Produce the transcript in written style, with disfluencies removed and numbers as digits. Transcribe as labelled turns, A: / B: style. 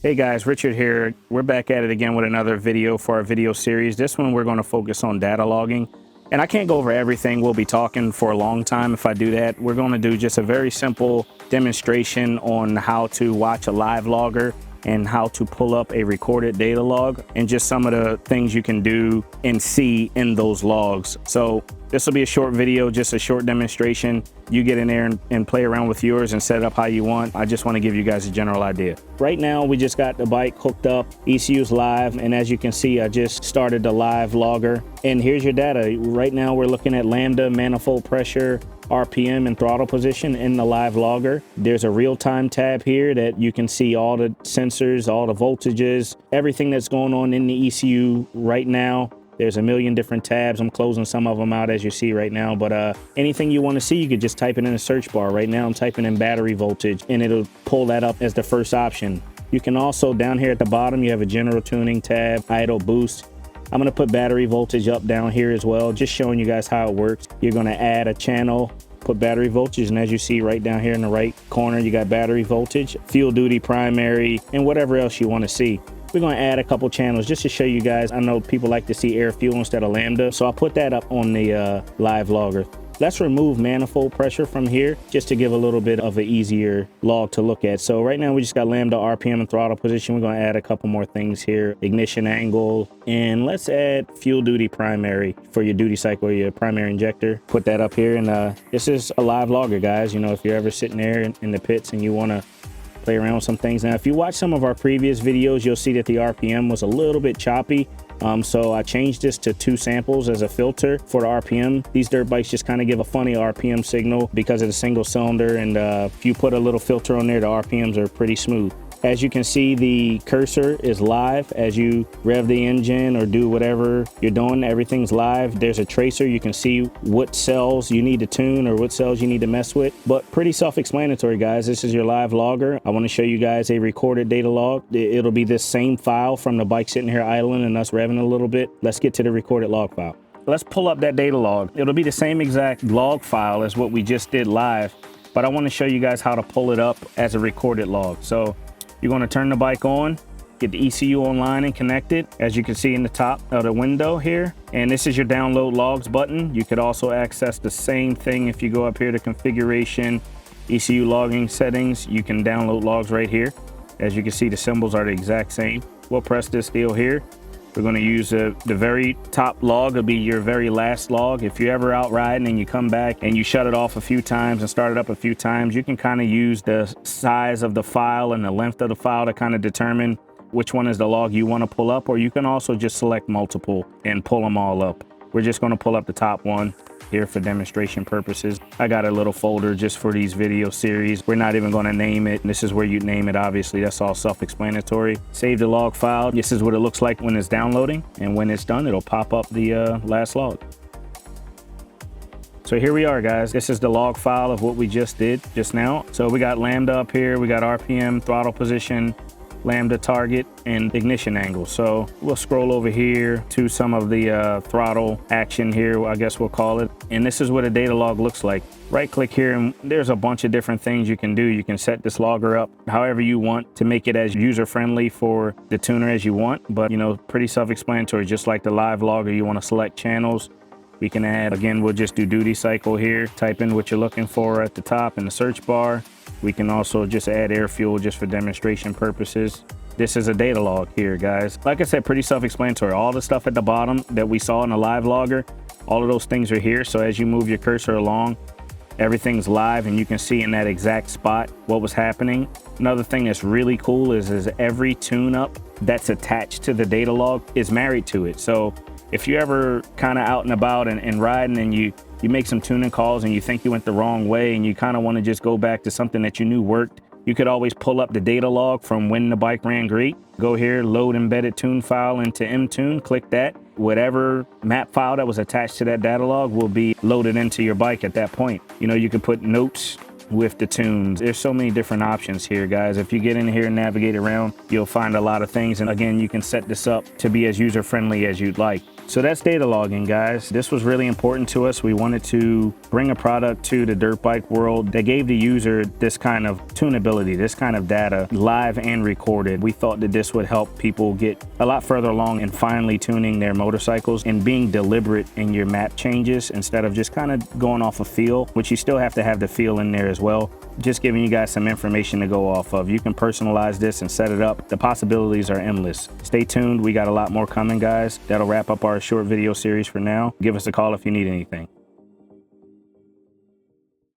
A: Hey guys, Richard here. We're back at it again with another video for our video series. This one we're going to focus on data logging. And I can't go over everything. We'll be talking for a long time if I do that. We're going to do just a very simple demonstration on how to watch a live logger and how to pull up a recorded data log and just some of the things you can do and see in those logs. So this will be a short video, just a short demonstration. You get in there and play around with yours and set it up how you want. I just want to give you guys a general idea. Right now, we just got the bike hooked up, ECU's live, and as you can see, I just started the live logger. And here's your data. Right now, we're looking at lambda, manifold pressure, RPM, and throttle position in the live logger. There's a real-time tab here that you can see all the sensors, all the voltages, everything that's going on in the ECU right now. There's a million different tabs. I'm closing some of them out as you see right now, but anything you want to see, you could just type it in the search bar. Right now I'm typing in battery voltage and it'll pull that up as the first option. You can also, down here at the bottom, you have a general tuning tab, idle, boost. I'm going to put battery voltage up down here as well, just showing you guys how it works. You're going to add a channel, put battery voltage, and as you see right down here in the right corner, you got battery voltage, fuel duty, primary, and whatever else you want to see. We're going to add a couple channels just to show you guys. I know people like to see air fuel instead of lambda, so I'll put that up on the live logger. Let's remove manifold pressure from here just to give a little bit of an easier log to look at. So right now we just got lambda, RPM, and throttle position. We're going to add a couple more things here. Ignition angle, and let's add fuel duty primary for your duty cycle, your primary injector. Put that up here, and this is a live logger, guys. You know, if you're ever sitting there in the pits and you want to play around with some things. Now, if you watch some of our previous videos, you'll see that the RPM was a little bit choppy. So I changed this to 2 samples as a filter for the RPM. These dirt bikes just kind of give a funny RPM signal because of the single cylinder. And if you put a little filter on there, the RPMs are pretty smooth. As you can see, the cursor is live. As you rev the engine or do whatever you're doing, everything's live. There's a tracer. You can see what cells you need to tune or what cells you need to mess with. But pretty self-explanatory, guys. This is your live logger. I want to show you guys a recorded data log. It'll be this same file from the bike sitting here idling and us revving a little bit. Let's get to the recorded log file. Let's pull up that data log. It'll be the same exact log file as what we just did live, but I want to show you guys how to pull it up as a recorded log. So you're going to turn the bike on, get the ECU online and connected, as you can see in the top of the window here. And this is your download logs button. You could also access the same thing if you go up here to configuration, ECU logging settings. You can download logs right here. As you can see, the symbols are the exact same. We'll press this deal here. We're going to use the very top log. It'll be your very last log. If you're ever out riding and you come back and you shut it off a few times and start it up a few times, you can kind of use the size of the file and the length of the file to kind of determine which one is the log you want to pull up, or you can also just select multiple and pull them all up. We're just going to pull up the top one here for demonstration purposes. I got a little folder just for these video series. We're not even going to name it. This is where you name it, obviously. That's all self-explanatory. Save the log file. This is what it looks like when it's downloading, and when it's done, it'll pop up the last log. So here we are, guys. This is the log file of what we just did just now. So we got lambda up here, we got RPM, throttle position, lambda target, and ignition angle. So we'll scroll over here to some of the throttle action here, I guess we'll call it. And this is what a data log looks like. Right click here, and there's a bunch of different things you can do. You can set this logger up however you want to make it as user friendly for the tuner as you want. But you know, pretty self-explanatory. Just like the live logger, you want to select channels. We can add, again, we'll just do duty cycle here. Type in what you're looking for at the top in the search bar. We can also just add air fuel just for demonstration purposes. This is a data log here, guys. Like I said, pretty self-explanatory. All the stuff at the bottom that we saw in the live logger, all of those things are here. So as you move your cursor along, everything's live and you can see in that exact spot what was happening. Another thing that's really cool is every tune-up that's attached to the data log is married to it. So if you're ever kind of out and about and riding and you make some tuning calls and you think you went the wrong way and you kind of want to just go back to something that you knew worked, you could always pull up the data log from when the bike ran great. Go here, load embedded tune file into mtune, click that. Whatever map file that was attached to that data log will be loaded into your bike at that point. You know, you could put notes with the tunes. There's so many different options here, guys. If you get in here and navigate around, you'll find a lot of things. And again, you can set this up to be as user-friendly as you'd like. So that's data logging, guys. This was really important to us. We wanted to bring a product to the dirt bike world that gave the user this kind of tunability, this kind of data, live and recorded. We thought that this would help people get a lot further along in finely tuning their motorcycles and being deliberate in your map changes instead of just kind of going off a feel, which you still have to have the feel in there as well. Just giving you guys some information to go off of. You can personalize this and set it up. The possibilities are endless. Stay tuned. We got a lot more coming, guys. That'll wrap up our short video series for now. Give us a call if you need anything.